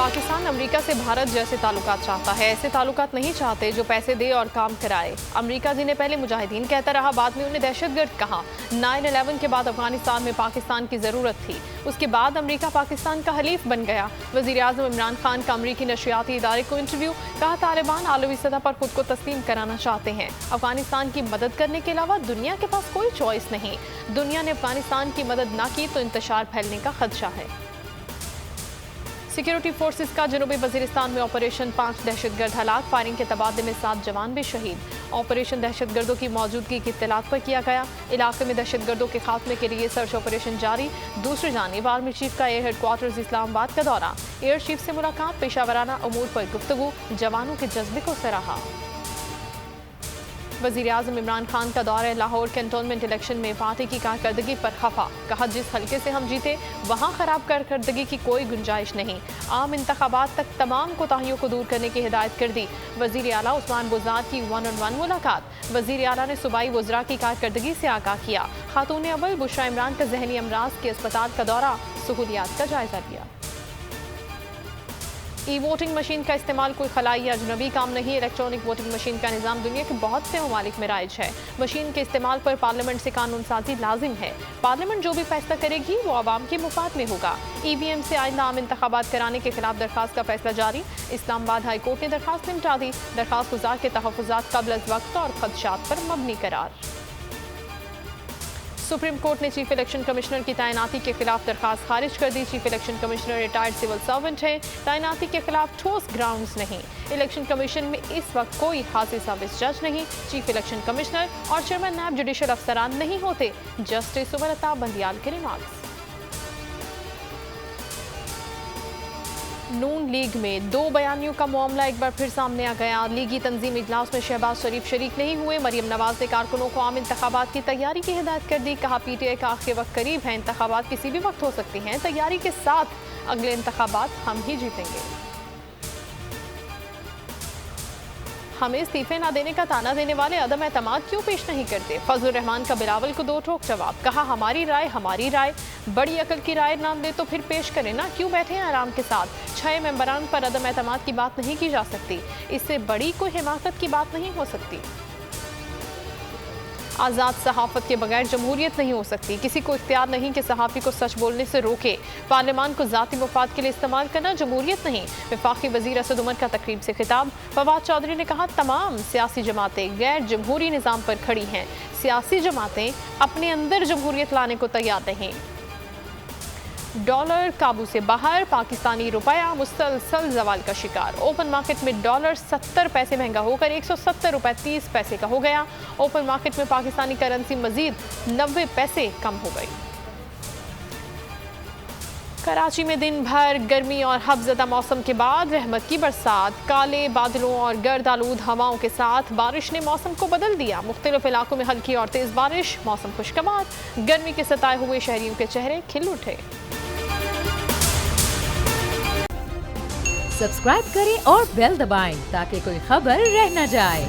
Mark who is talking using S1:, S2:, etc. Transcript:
S1: Pakistan America से भारत जैसे ताल्लुकात चाहता है। ऐसे ताल्लुकात नहीं चाहते जो पैसे दे और काम कराए। अमेरिका जिन्हें पहले मुजाहिदीन कहता रहा, बाद में उन्हें दहशतगर्द कहा। 9/11 के बाद अफगानिस्तान में पाकिस्तान की ज़रूरत थी। उसके बाद अमेरिका पाकिस्तान का हलीफ बन गया। वज़ीर आज़म इमरान खान का अमेरिकी नशरियाती इदारे को इंटरव्यू। कहा, तालिबान आलमी सतह पर खुद को तस्लीम कराना चाहते हैं। अफगानिस्तान की मदद करने के अलावा दुनिया के पास कोई चॉइस नहीं। दुनिया ने अफगानिस्तान की मदद ना की तो इंतशार फैलने का खदशा है। सिक्योरिटी फोर्सेस का जनूबी वजीरिस्तान में ऑपरेशन, 5 दहशतगर्द हलाक। फायरिंग के तबादले में 7 जवान भी शहीद। ऑपरेशन दहशतगर्दों की मौजूदगी की इत्तलात पर किया गया। इलाके में दहशतगर्दों के खात्मे के लिए सर्च ऑपरेशन जारी। दूसरी जानिब आर्मी चीफ का एयर हेडक्वार्टर्स इस्लामाबाद का दौरा। एयर चीफ से मुलाकात, पेशावराना अमूर पर गुफ्तगू, जवानों के जज्बे को सराहा। वज़ीर आज़म इमरान खान का दौरा लाहौर कैंटोनमेंट इलेक्शन में पार्टी की कारकर्दगी पर खफा। कहा, जिस हल्के से हम जीते वहाँ खराब कारकर्दगी की कोई गुंजाइश नहीं। आम इंतखाबात तक तमाम कोताहियों को दूर करने की हिदायत कर दी। वज़ीर आला उस्मान बुज़दार की 1-on-1 मुलाकात। वज़ीर आला ने सूबाई वज़रा की कारकर्दगी से आगाह किया। खातून अव्वल बुशरा इमरान का ज़हनी अमराज के अस्पताल का दौरा, सहूलियात का जायजा लिया। ई वोटिंग मशीन का इस्तेमाल कोई खलाई या अजनबी काम नहीं। इलेक्ट्रॉनिक वोटिंग मशीन का निज़ाम दुनिया के बहुत से ममालिक में राइज है। मशीन के इस्तेमाल पर पार्लियामेंट से कानून साजी लाजिम है। पार्लियामेंट जो भी फैसला करेगी वो आवाम के मुफाद में होगा। EVM से आइंदा आम इंतखाबात कराने के खिलाफ दरखास्त का फैसला जारी। इस्लामाबाद हाई कोर्ट ने दरखास्त निपटा दी। दरखास्त गुजार के तहफ़्फ़ुज़ात कब्ल अज़ वक्त और खदशात पर मबनी करार। सुप्रीम कोर्ट ने चीफ इलेक्शन कमिश्नर की तैनाती के खिलाफ दरखास्त खारिज कर दी। Chief election commissioner retired civil servant है। तैनाती के खिलाफ ठोस ग्राउंड्स नहीं। इलेक्शन कमीशन में इस वक्त कोई हासिल साबित जज नहीं। चीफ इलेक्शन कमिश्नर और चेयरमैन नैब जुडिशल अफसरान नहीं होते। जस्टिस उमर अता बंदियाल के रिमार्क्स। नून लीग में 2 बयानियों का मामला एक बार फिर सामने आ गया। लीगी तंजीम इजलास में शहबाज शरीफ शरीक नहीं हुए। मरियम नवाज ने कारकुनों को आम इंतखाबात की तैयारी की हिदायत कर दी। कहा, PTI का आखिरी वक्त करीब है, इंतखाबात किसी भी वक्त हो सकती हैं। तैयारी के साथ अगले इंतखाबात हम ही जीतेंगे। हमें इस्तीफे ना देने का ताना देने वाले अदम एतमाद क्यों पेश नहीं करते? फजलुर रहमान का बिलावल को 2 ठोक जवाब। कहा, हमारी राय बड़ी अकल की राय नाम दे तो फिर पेश करें ना, क्यों बैठे हैं आराम के साथ। 6 मेंबरान पर अदम एतमाद की बात नहीं की जा सकती। इससे बड़ी कोई हिमाकत की बात नहीं हो सकती। आज़ाद सहाफ़त के बगैर जमहूरियत नहीं हो सकती। किसी को इख्तियार नहीं कि सहाफ़ी को सच बोलने से रोके। पार्लियामान को ज़ाती मुफाद के लिए इस्तेमाल करना जमहूरियत नहीं। वफाकी वज़ीर असद उमर का तकरीब से खिताब। फवाद चौधरी ने कहा, तमाम सियासी जमातें गैर जमहूरी निज़ाम पर खड़ी हैं। सियासी जमातें अपने अंदर जमहूरियत लाने को तैयार नहीं। डॉलर काबू से बाहर, पाकिस्तानी रुपया मुसलसल जवाल का शिकार। ओपन मार्केट में डॉलर 70 पैसे महंगा होकर 170 रुपये 30 पैसे का हो गया। ओपन मार्केट में पाकिस्तानी करेंसी मजीद 90 पैसे कम हो गई। कराची में दिन भर गर्मी और हफ्ज़दा मौसम के बाद रहमत की बरसात। काले बादलों और गर्द आलूद हवाओं के साथ बारिश ने मौसम को बदल दिया। मुख्तलिफ इलाकों में हल्की और तेज़ बारिश, मौसम खुशगवार। गर्मी के सताए हुए शहरियों के चेहरे खिल उठे।
S2: सब्सक्राइब करें और बेल दबाएं ताकि कोई खबर रह न जाए।